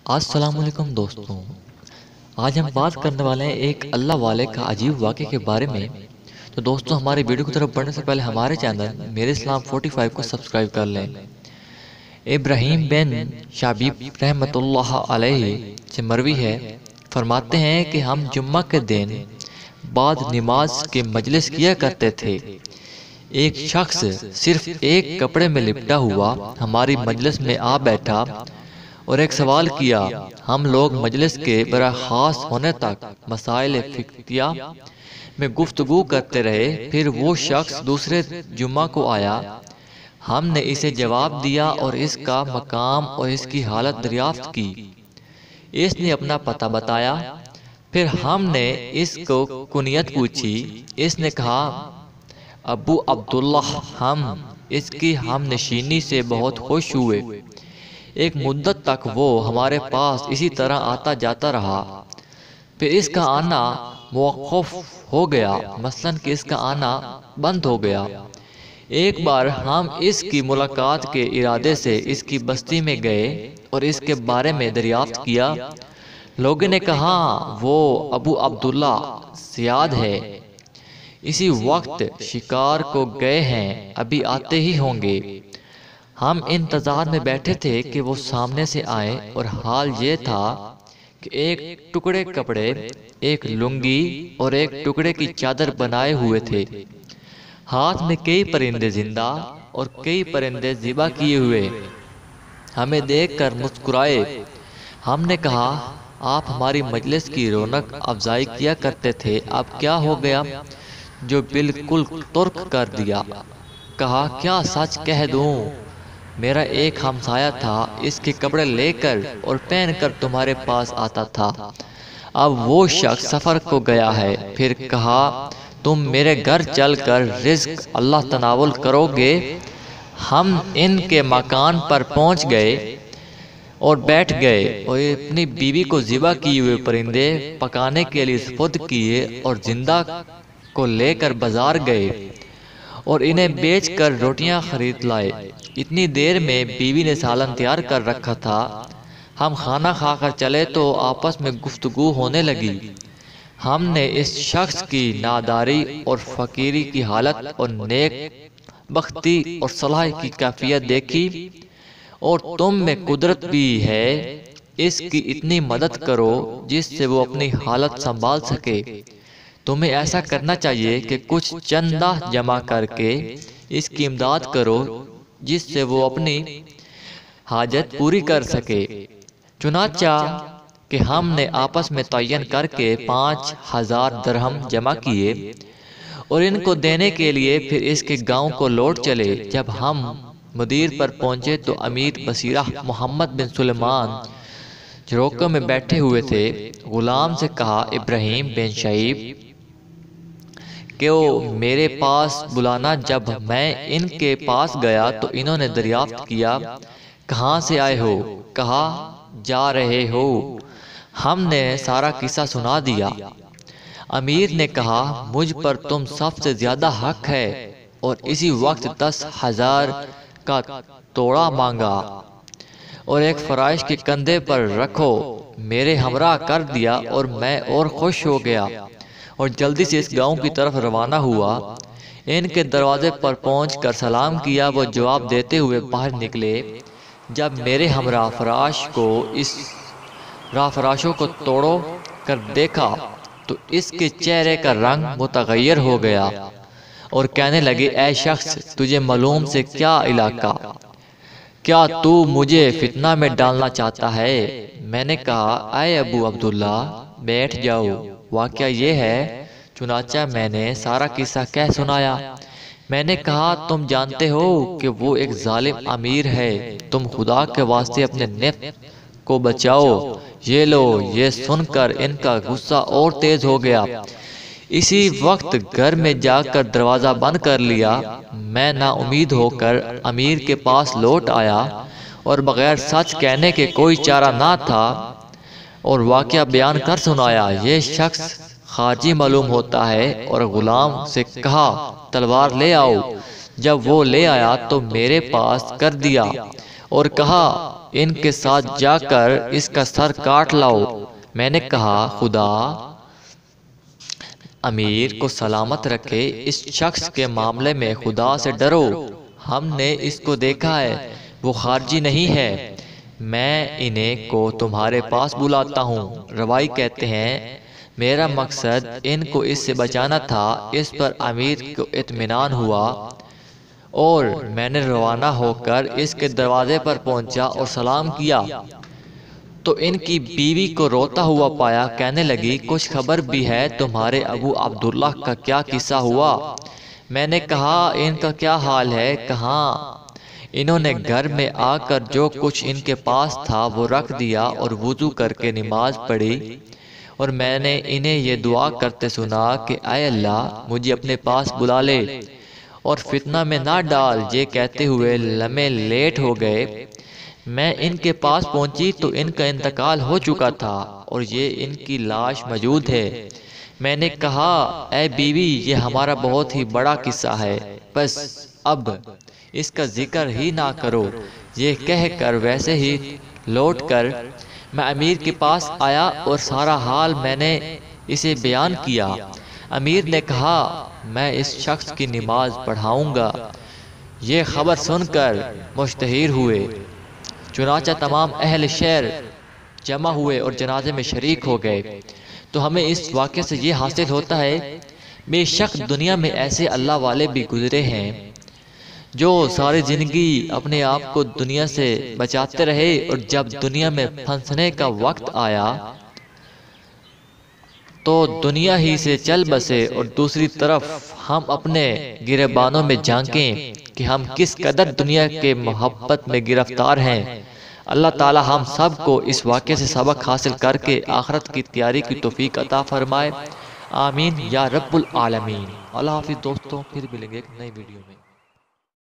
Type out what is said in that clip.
السلام علیکم دوستوں، آج ہم بات کرنے والے ہیں ایک اللہ والے کا عجیب واقعے کے بارے میں۔ تو دوستوں، ہماری ویڈیو کی طرف بڑھنے سے پہلے ہمارے چینل میرے اسلام 45 کو سبسکرائب کر لیں۔ ابراہیم بن شابیب رحمۃ اللہ علیہ سے مروی ہے، فرماتے ہیں کہ ہم جمعہ کے دن بعد نماز کے مجلس کیا کرتے تھے۔ ایک شخص صرف ایک کپڑے میں لپٹا ہوا ہماری مجلس میں آ بیٹھا اور ایک سوال کیا۔ ہم لوگ مجلس کے براہ راست ہونے تک مسائل فقہیہ میں گفتگو کرتے رہے۔ پھر وہ شخص دوسرے جمعہ کو آیا، ہم نے اسے جواب دیا اور اس کا مقام اور اس کی حالت دریافت کی۔ اس نے اپنا پتہ بتایا، پھر ہم نے اس کو کنیت پوچھی۔ اس نے کہا ابو عبداللہ۔ ہم اس کی ہم نشینی سے بہت خوش ہوئے۔ ایک مدت تک وہ ہمارے پاس اسی طرح آتا جاتا رہا، پھر اس کا آنا موقوف ہو گیا، مثلاً کہ اس کا آنا بند ہو گیا۔ ایک بار ہم اس کی ملاقات کے ارادے سے اس کی بستی میں گئے اور اس کے بارے میں دریافت کیا۔ لوگوں نے کہا وہ ابو عبداللہ زیاد ہے، اسی وقت شکار کو گئے ہیں، ابھی آتے ہی ہوں گے۔ ہم انتظار میں بیٹھے تھے کہ وہ سامنے سے آئے اور حال یہ تھا کہ ایک ٹکڑے کپڑے، ایک لنگی اور ایک ٹکڑے کی چادر بنائے ہوئے تھے، ہاتھ میں کئی پرندے زندہ اور کئی پرندے ذبح کیے ہوئے۔ ہمیں دیکھ کر مسکرائے۔ ہم نے کہا آپ ہماری مجلس کی رونق افزائی کیا کرتے تھے، اب کیا ہو گیا جو بالکل ترک کر دیا؟ کہا کیا سچ کہہ دوں، میرا ایک ہمسایہ تھا، اس کے کپڑے لے کر اور پہن کر تمہارے پاس آتا تھا، اب وہ شخص سفر کو گیا ہے۔ پھر کہا تم میرے گھر چل کر رزق اللہ تناول کرو گے۔ ہم ان کے مکان پر پہنچ گئے اور بیٹھ گئے اور اپنی بیوی کو ذبح کیے ہوئے پرندے پکانے کے لیے سپرد کیے اور زندہ کو لے کر بازار گئے اور انہیں بیچ کر روٹیاں خرید لائے۔ اتنی دیر میں بیوی نے سالن تیار کر رکھا تھا۔ ہم کھانا کھا کر چلے تو آپس میں گفتگو ہونے لگی۔ ہم نے اس شخص کی ناداری اور فقیری کی حالت اور نیک بختی اور صلاح کی کیفیت دیکھی، اور تم میں قدرت بھی ہے، اس کی اتنی مدد کرو جس سے وہ اپنی حالت سنبھال سکے۔ تمہیں ایسا کرنا چاہیے کہ کچھ چندہ جمع کر کے اس کی امداد کرو جس سے وہ اپنی حاجت پوری کر سکے۔ چنانچہ کہ ہم نے آپس میں تعین کر کے 5000 درہم جمع کیے اور ان کو دینے کے لیے پھر اس کے گاؤں کو لوٹ چلے۔ جب ہم مدیر پر پہنچے تو امیر بصیرہ محمد بن سلیمان جروکوں میں بیٹھے ہوئے تھے۔ غلام سے کہا ابراہیم بن شعیب کہ وہ میرے پاس بلانا۔ جب میں ان کے پاس گیا تو انہوں نے دریافت کیا کہاں سے آئے ہو؟ کہا جا رہے ہو۔ ہم نے سارا قصہ سنا دیا۔ امیر نے کہا مجھ پر تم سب سے زیادہ حق ہے، اور اسی وقت 10,000 کا توڑا مانگا اور ایک فرائش کے کندھے پر رکھو میرے ہمراہ کر دیا، اور میں اور خوش ہو گیا اور جلدی سے اس گاؤں کی طرف روانہ ہوا۔ ان کے دروازے پر پہنچ کر سلام کیا، وہ جواب دیتے ہوئے باہر نکلے۔ جب میرے ہمراہ فراش کو اس فراشوں کو توڑو کر دیکھا تو اس کے چہرے کا رنگ متغیر ہو گیا اور کہنے لگے اے شخص، تجھے معلوم سے کیا علاقہ، کیا تو مجھے فتنہ میں ڈالنا چاہتا ہے؟ میں نے کہا اے ابو عبداللہ بیٹھ جاؤ، واقعہ یہ ہے۔ چنانچہ میں نے سارا قصہ کہہ سنایا۔ میں نے کہا تم جانتے ہو کہ وہ ایک ظالم امیر ہے، تم خدا کے واسطے اپنے نفس کو بچاؤ۔ یہ لو۔ یہ سن کر ان کا غصہ اور تیز ہو گیا۔ اسی وقت گھر میں جا کر دروازہ بند کر لیا۔ میں نا امید ہو کر امیر کے پاس لوٹ آیا اور بغیر سچ کہنے کے کوئی چارہ نہ تھا اور واقعہ بیان کر سنایا۔ یہ شخص خارجی معلوم ہوتا ہے، اور غلام سے کہا تلوار لے آؤ۔ جب وہ لے آیا تو میرے پاس کر دیا اور کہا ان کے ساتھ جا کر اس کا سر کاٹ لاؤ۔ میں نے کہا خدا امیر کو سلامت رکھے، اس شخص کے معاملے میں خدا سے ڈرو، ہم نے اس کو دیکھا ہے، وہ خارجی نہیں ہے، میں انہیں کو تمہارے پاس بلاتا ہوں۔ روائی کہتے ہیں میرا مقصد ان کو اس سے بچانا تھا۔ اس پر امیر کو اطمینان ہوا اور میں نے روانہ ہو کر اس کے دروازے پر پہنچا اور سلام کیا تو ان کی بیوی کو روتا ہوا پایا، کہنے لگی کچھ خبر بھی ہے تمہارے ابو عبداللہ کا کیا قصہ ہوا؟ میں نے کہا ان کا کیا حال ہے؟ کہاں انہوں نے گھر میں آ کر جو کچھ ان کے پاس تھا وہ رکھ دیا اور وضو کر کے نماز پڑھی، اور میں نے انہیں یہ دعا کرتے سنا کہ اے اللہ مجھے اپنے پاس بلا لے اور فتنہ میں نہ ڈال۔ یہ کہتے ہوئے لمحے لیٹ ہو گئے۔ میں ان کے پاس پہنچی تو ان کا انتقال ہو چکا تھا اور یہ ان کی لاش موجود ہے۔ میں نے کہا اے بیوی یہ ہمارا بہت ہی بڑا قصہ ہے، بس اب اس کا ذکر ہی نہ کرو۔ یہ کہہ کر ویسے ہی لوٹ کر میں امیر کے پاس آیا اور سارا حال میں نے اسے بیان کیا۔ امیر نے کہا میں اس شخص کی نماز پڑھاؤں گا۔ یہ خبر سن کر مشتہر ہوئے، چنانچہ تمام اہل شہر جمع ہوئے اور جنازے میں شریک ہو گئے۔ تو ہمیں اس واقعے سے یہ حاصل ہوتا ہے بے شک دنیا میں ایسے اللہ والے بھی گزرے ہیں جو ساری زندگی اپنے آپ کو دنیا سے بچاتے رہے، اور جب دنیا میں پھنسنے کا وقت آیا تو دنیا ہی سے چل بسے، اور دوسری طرف ہم اپنے گریبانوں میں جھانکیں کہ ہم کس قدر دنیا کے محبت میں گرفتار ہیں۔ اللہ تعالی ہم سب کو اس واقعے سے سبق حاصل کر کے آخرت کی تیاری کی توفیق عطا فرمائے، آمین یا رب العالمین۔ اللہ حافظ دوستوں، پھر ملیں گے ایک نئی ویڈیو میں۔